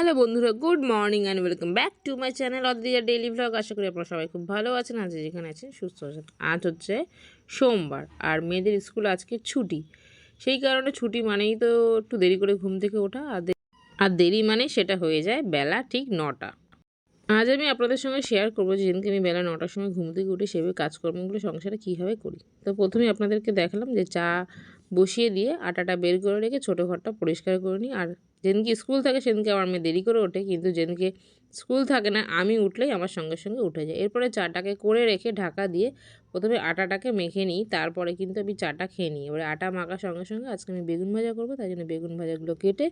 Hello বন্ধুরা, good morning and welcome back to my channel Adrija daily vlog. আশা করি আপনারা সবাই খুব ভালো আছেন। আজ যেখানে আছেন সুস্থ আছেন। আজ হচ্ছে সোমবার আর মেয়েদের স্কুল আজকে ছুটি। সেই কারণে ছুটি মানেই তো একটু দেরি করে ঘুম থেকে ওঠা, আর দেরি মানে সেটা হয়ে যায় বেলা ঠিক 9টা। আজ আমি আপনাদের সঙ্গে শেয়ার করবো যে যেদিনকে আমি বেলা 9টার সময় ঘুম থেকে উঠে সেভাবে কাজকর্মগুলো সংসারে কীভাবে করি। তো প্রথমেই আপনাদেরকে দেখালাম যে চা বসিয়ে দিয়ে আটাটা বের করে রেখে ছোটো ঘরটা পরিষ্কার করে নিই। আর যেদিনকে স্কুল থাকে সেদিনকে আমার মেয়ে দেরি করে ওঠে, কিন্তু যেদিনকে স্কুল থাকে না আমি উঠলেই আমার সঙ্গে সঙ্গে উঠে যায়। এরপরে চাটাকে করে রেখে ঢাকা দিয়ে প্রথমে আটাটাকে মেখে নিই, তারপরে কিন্তু আমি চাটা খেয়ে নিই। এবারে আটা মাখার সঙ্গে সঙ্গে আজকে আমি বেগুন ভাজা করবো, তাই জন্য বেগুন ভাজাগুলো কেটে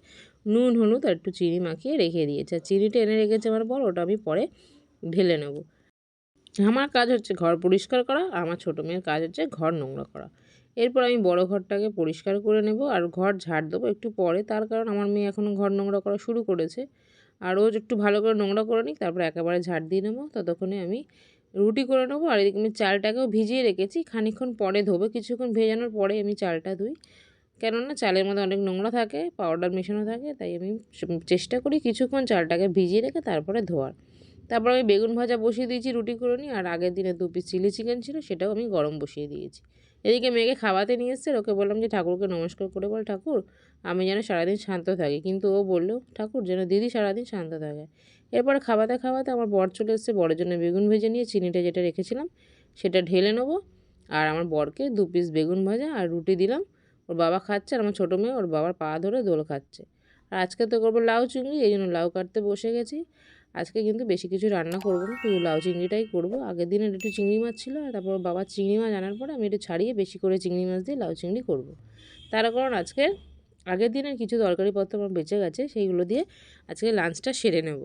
নুন হলুদ আর একটু চিনি মাখিয়ে রেখে দিয়েছে। আর চিনিটা এনে রেখেছে আমার বর, ওটা আমি পরে ঢেলে নেব। আমার কাজ হচ্ছে ঘর পরিষ্কার করা, আর আমার ছোটো মেয়ের কাজ হচ্ছে ঘর নোংরা করা। এরপর আমি বড় ঘরটাকে পরিষ্কার করে নেব আর ঘর ঝাড় দেবো একটু পরে, তার কারণ আমার মেয়ে এখনও ঘর নোংরা করা শুরু করেছে। আর রোজ একটু ভালো করে নোংরা করে নিই, তারপর একেবারে ঝাড় দিয়ে নেবো। ততক্ষণে আমি রুটি করে নেবো। আর এদিকে আমি চালটাকেও ভিজিয়ে রেখেছি, খানিকক্ষণ পরে ধোবো। কিছুক্ষণ ভেজানোর পরে আমি চালটা ধুই, কেননা চালের মধ্যে অনেক নোংরা থাকে, পাউডার মেশানো থাকে, তাই আমি চেষ্টা করি কিছুক্ষণ চালটাকে ভিজিয়ে রেখে তারপরে ধোয়ার। তারপর আমি বেগুন ভাজা বসিয়ে দিয়েছি রুটি করে নিই। আর আগের দিনে 2 পিস চিলি চিকেন ছিল, সেটাও আমি গরম বসিয়ে দিয়েছি। এদিকে মেয়েকে খাওয়াতে নিয়ে এসছে, ওকে বললাম যে ঠাকুরকে নমস্কার করে বল, ঠাকুর আমি যেন সারাদিন শান্ত থাকি। কিন্তু ও বললো ঠাকুর যেন দিদি সারাদিন শান্ত থাকে। এরপর খাওয়াতে খাওয়াতে আমার বর চলে এসছে, বরের জন্য বেগুন ভেজে নিয়ে চিনিটা যেটা রেখেছিলাম সেটা ঢেলে নেবো। আর আমার বরকে 2 পিস বেগুন ভাজা আর রুটি দিলাম। ওর বাবা খাচ্ছে, আর আমার ছোটো মেয়ে ওর বাবার পা ধরে দোল খাচ্ছে। আর আজকে তো করবো লাউ চিংড়ি, এই জন্য লাউ কাটতে বসে গেছি। আজকে কিন্তু বেশি কিছু রান্না করবো না, শুধু লাউ চিংড়িটাই করবো। আগের দিনের একটু চিংড়ি মাছ ছিল, আর তারপর বাবার চিংড়ি মাছ আনার পরে আমি একটু ছাড়িয়ে বেশি করে চিংড়ি মাছ দিয়ে লাউ চিংড়ি করবো। তার কারণ আজকে আগের দিনের কিছু তরকারিপত্র আমার বেঁচে গেছে, সেইগুলো দিয়ে আজকে লাঞ্চটা সেরে নেব।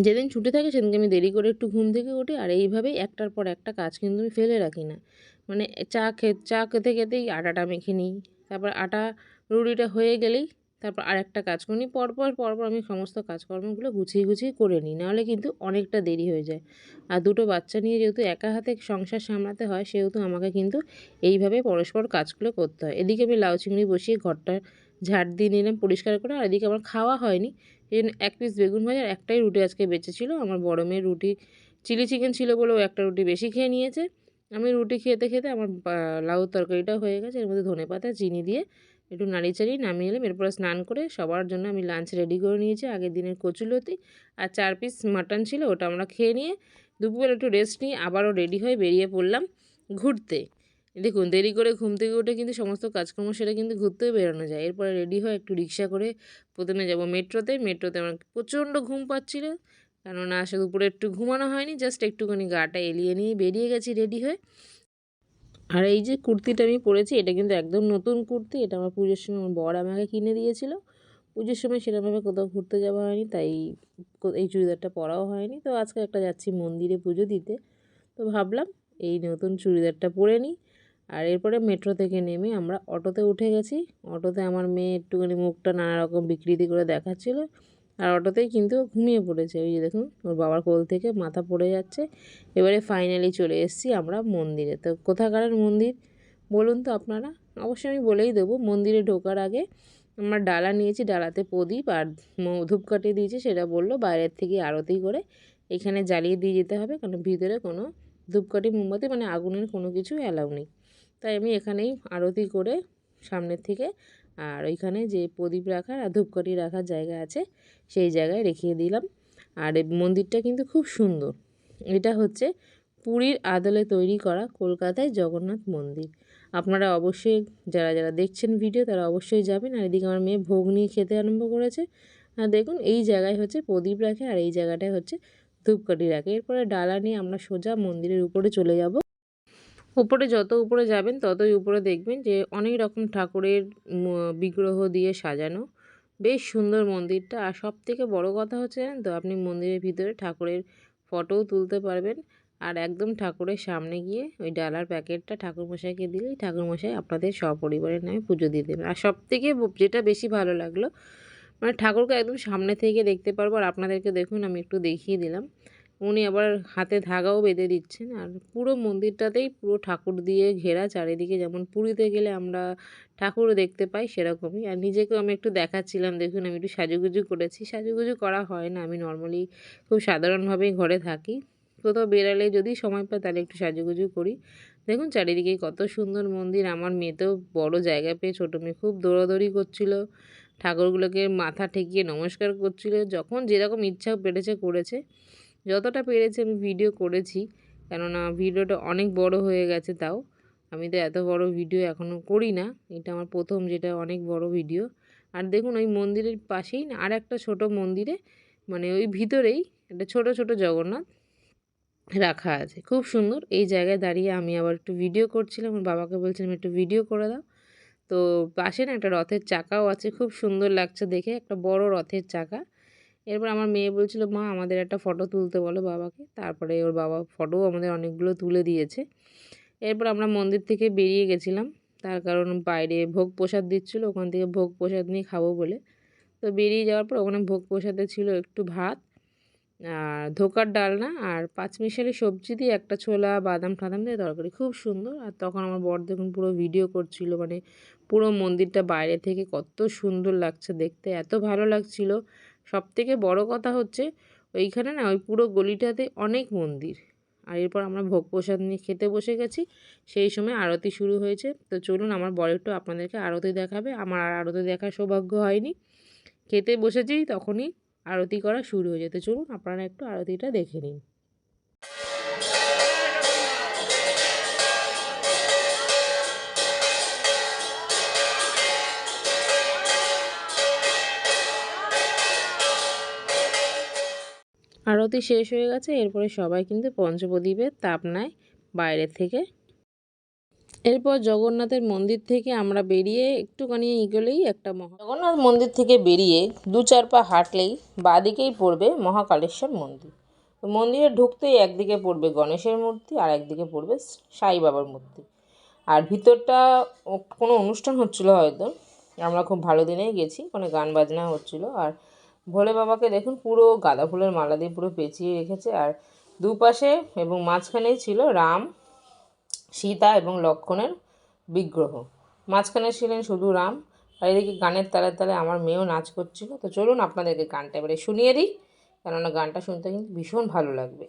যেদিন ছুটি থাকে সেদিনকে আমি দেরি করে একটু ঘুম থেকে উঠি, আর এইভাবেই একটার পর একটা কাজ কিন্তু আমি ফেলে রাখি না। মানে চা খেতে খেতেই আটাটা মেখে নিই, তারপর আটা রুটিটা হয়ে গেলেই তারপর আরেকটা কাজ করে নিই। পরপর আমি সমস্ত কাজকর্মগুলো গুছিয়ে গুছিয়ে করে নিই, নাহলে কিন্তু অনেকটা দেরি হয়ে যায়। আর দুটো বাচ্চা নিয়ে যেহেতু একা হাতে সংসার সামলাতে হয়, সেহেতু আমাকে কিন্তু এইভাবে পরস্পর কাজগুলো করতে হয়। এদিকে আমি লাউ চিংড়ি বসিয়ে ঘরটা ঝাড় দিয়ে নিলাম পরিষ্কার করে, আর এদিকে আমার খাওয়া হয়নি, এই জন্য 1 পিস বেগুন ভাজা আর একটাই রুটি আজকে বেঁচেছিলো। আমার বড় মেয়ের রুটি চিলি চিকেন ছিল বলে ও একটা রুটি বেশি খেয়ে নিয়েছে। আমি রুটি খেতে খেতে আমার লাউর তরকারিটাও হয়ে গেছে। এর মধ্যে ধনেপাতা চিনি দিয়ে একটু নাড়িয়ে চাড়িয়ে নামিয়ে নিলাম। এরপরে স্নান করে সবার জন্য আমি লাঞ্চ রেডি করে নিয়েছি। আগের দিনের কচুলতি আর 4 পিস মাটন ছিল, ওটা আমরা খেয়ে নিয়ে দুপুরে একটু রেস্ট নিয়ে আবারও রেডি হয়ে বেরিয়ে পড়লাম ঘুরতে। দেখুন, দেরি করে ঘুম থেকে উঠে কিন্তু সমস্ত কাজকর্ম সেরে কিন্তু ঘুরতেও বেরোনো যায়। এরপরে রেডি হয়ে একটু রিক্সা করে প্রথমে যাব মেট্রোতে আমার প্রচণ্ড ঘুম পাচ্ছিল, কেননা সে দুপুরে একটু ঘুমানো হয়নি, জাস্ট একটুখানি গাটা এলিয়ে নিয়ে বেরিয়ে গেছি রেডি হয়ে। আর এই যে কুর্তিটা আমি পরেছি, এটা কিন্তু একদম নতুন কুর্তি। এটা আমার পুজোর সময় আমার বর আমাকে কিনে দিয়েছিল। পুজোর সময় সেরকমভাবে কোথাও ঘুরতে যাওয়া হয়নি, তাই এই চুড়িদারটা পরাও হয়নি। তো আজকে একটা যাচ্ছি মন্দিরে পুজো দিতে, তো ভাবলাম এই নতুন চুড়িদারটা পরে নিই। আর এরপরে মেট্রো থেকে নেমে আমরা অটোতে উঠে গেছি। অটোতে আমার মেয়ে একটুখানি মুখটা নানা রকম বিকৃতি করে দেখাচ্ছিল, আর অটোতেই কিন্তু ঘুমিয়ে পড়েছে। ওই যে দেখুন, ওর বাবার কোল থেকে মাথা পড়ে যাচ্ছে। এবারে ফাইনালি চলে এসেছি আমরা মন্দিরে। তো কোথাকার মন্দির বলুন তো আপনারা? অবশ্যই আমি বলেই দেবো। মন্দিরে ঢোকার আগে আমরা ডালা নিয়েছি, ডালাতে প্রদীপ আর ধূপকাঠি দিয়েছি। সেটা বললো বাইরের থেকে আরতি করে এখানে জ্বালিয়ে দিয়ে যেতে হবে, কারণ ভিতরে কোনো ধূপকাঠি মোমবাতি মানে আগুনের কোনো কিছু অ্যালাউ নেই। তাই আমি এখানেই আরতি করে সামনের থেকে, আর ওইখানে যে প্রদীপ রাখার আর ধূপকাঠি রাখার জায়গা আছে সেই জায়গায় রেখে দিলাম। আর এই মন্দিরটা কিন্তু খুব সুন্দর। এটা হচ্ছে পুরীর আদলে তৈরি করা কলকাতায় জগন্নাথ মন্দির। আপনারা অবশ্যই যারা যারা দেখছেন ভিডিও তারা অবশ্যই যাবেন। আর এদিকে আমার মেয়ে ভোগ নিয়ে খেতে আরম্ভ করেছে। আর দেখুন, এই জায়গায় হচ্ছে প্রদীপ রাখে আর এই জায়গাটায় হচ্ছে ধূপকাঠি রাখে। এরপরে ডালা নিয়ে আমরা সোজা মন্দিরের উপরে চলে যাব। উপরে যত উপরে যাবেন ততই উপরে দেখবেন যে অনেক রকম ঠাকুরের বিগ্রহ দিয়ে সাজানো। বেশ সুন্দর মন্দিরটা। আর সবথেকে বড় কথা হচ্ছে জানেন তো, আপনি মন্দিরের ভিতরে ঠাকুরের ফটোও তুলতে পারবেন। আর একদম ঠাকুরের সামনে গিয়ে ওই ডালার প্যাকেটটা ঠাকুরমশাইকে দিলেই ঠাকুরমশাই আপনাদের সপরিবারের নামে পুজো দিয়ে দেবেন। আর সবথেকে যেটা বেশি ভালো লাগলো, মানে ঠাকুরকে একদম সামনে থেকে দেখতে পারবো। আর আপনাদেরকে দেখুন আমি একটু দেখিয়ে দিলাম উনি আবার হাতে ধাগাও বেঁধে দিচ্ছেন। আর পুরো মন্দিরটাতেই পুরো ঠাকুর দিয়ে ঘেরা, চারিদিকে যেমন পুরীতে গেলে আমরা ঠাকুর দেখতে পাই সেরকমই। আর নিজেকেও আমি একটু দেখাচ্ছিলাম, দেখুন আমি একটু সাজুগুজু করেছি। সাজুগুজু করা হয় না, আমি নর্মালি খুব সাধারণভাবেই ঘরে থাকি। কোথাও বেরালে যদি সময় পাই তাহলে একটু সাজুগুজু করি। দেখুন চারিদিকে কত সুন্দর মন্দির। আমার মেয়েতেও বড় জায়গা পেয়ে, ছোটো মেয়ে খুব দৌড়াদৌড়ি করছিল, ঠাকুরগুলোকে মাথা ঠেকিয়ে নমস্কার করছিল। যখন যেরকম ইচ্ছা পেরেছে করেছে, যতটা পেরেছি আমি ভিডিও করেছি, কেননা ভিডিওটা অনেক বড় হয়ে গেছে। তাও আমি তো এত বড় ভিডিও এখনও করি না, এটা আমার প্রথম যেটা অনেক বড় ভিডিও। আর দেখুন ওই মন্দিরের পাশেই না আর একটা ছোটো মন্দিরে, মানে ওই ভিতরেই একটা ছোট ছোট জগন্নাথ রাখা আছে, খুব সুন্দর। এই জায়গায় দাঁড়িয়ে আমি আবার একটু ভিডিও করছিলাম, আমার বাবাকে বলছিলাম একটু ভিডিও করে দাও। তো পাশে না একটা রথের চাকাও আছে, খুব সুন্দর লাগছে দেখে, একটা বড় রথের চাকা। এরপর আমার মেয়ে বলছিল, মা আমাদের একটা ফটো তুলতে বলো বাবাকে। তারপরে ওর বাবা ফটোও আমাদের অনেকগুলো তুলে দিয়েছে। এরপর আমরা মন্দির থেকে বেরিয়ে গেছিলাম, তার কারণ বাইরে ভোগ প্রসাদ দিচ্ছিলো, ওখান থেকে ভোগ প্রসাদ নিয়ে খাবো বলে। তো বেরিয়ে যাওয়ার পর ওখানে ভোগ প্রসাদে ছিল একটু ভাত আর ধোকার ডালনা আর পাঁচমিশালি সবজি দিয়ে একটা ছোলা বাদাম টাদাম দিয়ে তরকারি, খুব সুন্দর। আর তখন আমার বর দেখুন পুরো ভিডিও করছিল, মানে পুরো মন্দিরটা বাইরে থেকে কত সুন্দর লাগছে দেখতে, এত ভালো লাগছিল। সবথেকে বড় কথা হচ্ছে ওইখানে না ওই পুরো গলিটাতে অনেক মন্দির। আর এরপর আমরা ভোগ প্রসাদ নিয়ে খেতে বসে গেছি, সেই সময় আরতি শুরু হয়েছে। তো চলুন আমার বর একটু আপনাদেরকে আরতি দেখাবে, আমার আর আরতি দেখার সৌভাগ্য হয়নি। খেতে বসেছি তখনই আরতি করা শুরু হয়ে যেতে, চলুন আপনারা একটু আরতিটা দেখে নিন। আরতি শেষ হয়ে গেছে, এরপরে সবাই কিন্তু পঞ্চপ্রদীপের তাপ নেয় বাইরে থেকে। এরপর জগন্নাথের মন্দির থেকে আমরা বেরিয়ে একটুখানি এগোলেই একটা জগন্নাথ মন্দির থেকে বেরিয়ে 2-4 পা হাঁটলেই বাঁদিকেই পড়বে মহাকালেশ্বর মন্দির। মন্দিরে ঢুকতেই একদিকে পড়বে গণেশের মূর্তি আর একদিকে পড়বে সাই বাবার মূর্তি। আর ভিতরটা কোনো অনুষ্ঠান হচ্ছিলো হয়তো, আমরা খুব ভালো দিনেই গেছি, কোনো গান বাজনা হচ্ছিলো। আর ভোলে বাবাকে দেখুন পুরো গাঁদা ফুলের মালা দিয়ে পুরো পেঁচিয়ে রেখেছে। আর দুপাশে এবং মাঝখানেই ছিল রাম, সীতা এবং লক্ষ্মণের বিগ্রহ, মাঝখানে ছিলেন শুধু রাম। আর এদিকে গানের তালে তালে আমার মেয়েও নাচ করছিল। তো চলুন আপনাদেরকে গানটা এবারে শুনিয়ে দিই, কেননা গানটা শুনতে কিন্তু ভীষণ ভালো লাগবে।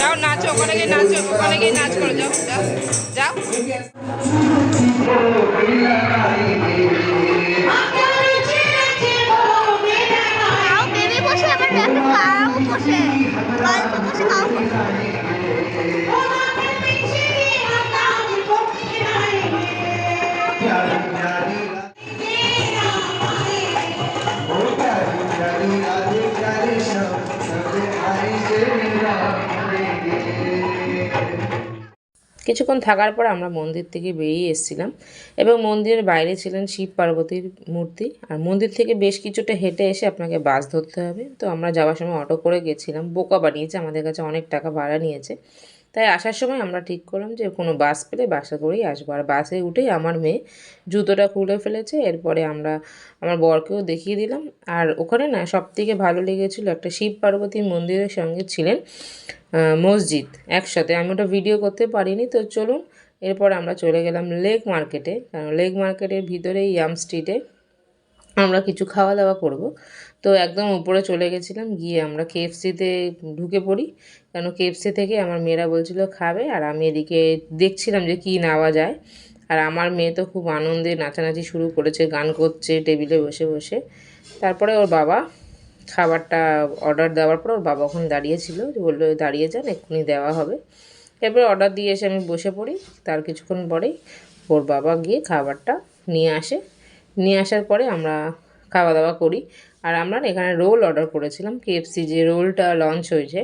যাও নাচো, ওখানে গিয়ে নাচো, ওখানে গিয়ে নাচ করো, যাও যাও যাও। কিছুক্ষণ থাকার পর আমরা মন্দির থেকে বেরিয়ে এসেছিলাম এবং মন্দিরের বাইরে ছিলেন শিব পার্বতীর মূর্তি। আর মন্দির থেকে বেশ কিছুটা হেঁটে এসে আপনাকে বাস ধরতে হবে। তো আমরা যাওয়ার সময় অটো করে গেছিলাম, বোকা বানিয়েছে, আমাদের কাছে অনেক টাকা ভাড়া নিয়েছে। তাই আসার সময় আমরা ঠিক করলাম যে কোনো বাস পেলে বাসে করেই আসবো। আর বাসে উঠেই আমার মেয়ে জুতোটা খুলে ফেলেছে। এরপরে আমরা আমার বরকেও দেখিয়ে দিলাম। আর ওখানে না সবথেকে ভালো লেগেছিলো একটা শিব পার্বতী মন্দিরের সঙ্গে ছিলেন মসজিদ একসাথে, আমি ওটা ভিডিও করতে পারিনি। তো চলুন এরপর আমরা চলে গেলাম লেক মার্কেটে, কারণ লেক মার্কেটের ভিতরে ইয়াম স্ট্রিটে আমরা কিছু খাওয়া দাওয়া করব। তো একদম উপরে চলে গেছিলাম, গিয়ে আমরা কেএফসিতে ঢুকে পড়ি, কেন কেএফসি থেকে আমার মেয়েরা বলছিল খাবে, আর আমি এদিকে দেখছিলাম যে কী নেওয়া যায়। আর আমার মেয়ে তো খুব আনন্দে নাচানাচি শুরু করেছে, গান করছে টেবিলে বসে বসে। তারপরে ওর বাবা খাবারটা অর্ডার দেওয়ার পর ওর বাবা ওখানে দাঁড়িয়েছিল, বললো দাঁড়িয়ে যান এক্ষুনি দেওয়া হবে। এরপর অর্ডার দিয়ে এসে আমি বসে পড়ি। তার কিছুক্ষণ পরেই ওর বাবা গিয়ে খাবারটা নিয়ে আসে, নিয়ে আসার পরে আমরা খাওয়া দাওয়া করি। আর আমরা এখানে রোল অর্ডার করেছিলাম, কেএফসি যে রোলটা লঞ্চ হয়েছে।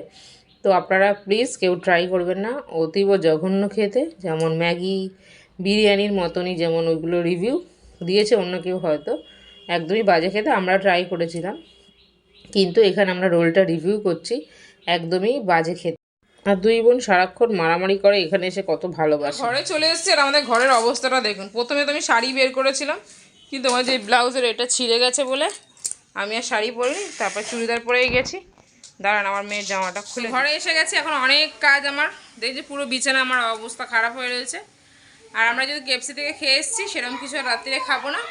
তো আপনারা প্লিজ কেউ ট্রাই করবেন না, অতীব জঘন্য খেতে, যেমন ম্যাগি বিরিয়ানির মতনই যেমন ওইগুলো রিভিউ দিয়েছে অন্য কেউ, হয়তো একদমই বাজে খেতে। আমরা ট্রাই করেছিলাম, কিন্তু এখানে আমরা রোলটা রিভিউ করছি একদমই বাজে খেতে। আর দুই বোন সারাক্ষণ মারামারি করে, এখানে এসে কত ভালোবাসে। ঘরে চলে এসেছি আর আমাদের ঘরের অবস্থাটা দেখুন। প্রথমে তো আমি শাড়ি বের করেছিলাম, কিন্তু আমার যে ব্লাউজের এটা ছিঁড়ে গেছে বলে আমি আর শাড়ি পরিনি, তারপর চুড়িদার পরেই গেছি। দাঁড়ান আমার মেয়ের জামাটা খুলে। ঘরে এসে গেছি, এখন অনেক কাজ আমার। দেখছি পুরো বিছানা আমার অবস্থা খারাপ হয়ে রয়েছে। আর আমরা যদি কেএফসি থেকে খেয়ে এসেছি, সেরকম কিছু আর রাত্রিরে খাবো না।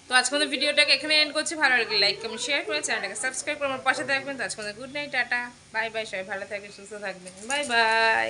তো আজকে ভিডিওটাকে এখানে এন্ড করছি। ভালো লাগলে লাইক কমেন্ট শেয়ার করে চ্যানেলটাকে সাবস্ক্রাইব করে আমার পাশে থাকবেন। তো আজকে good night, tata, bye bye. সবাই ভালো থাকবেন, সুস্থ থাকবেন, বাই বাই।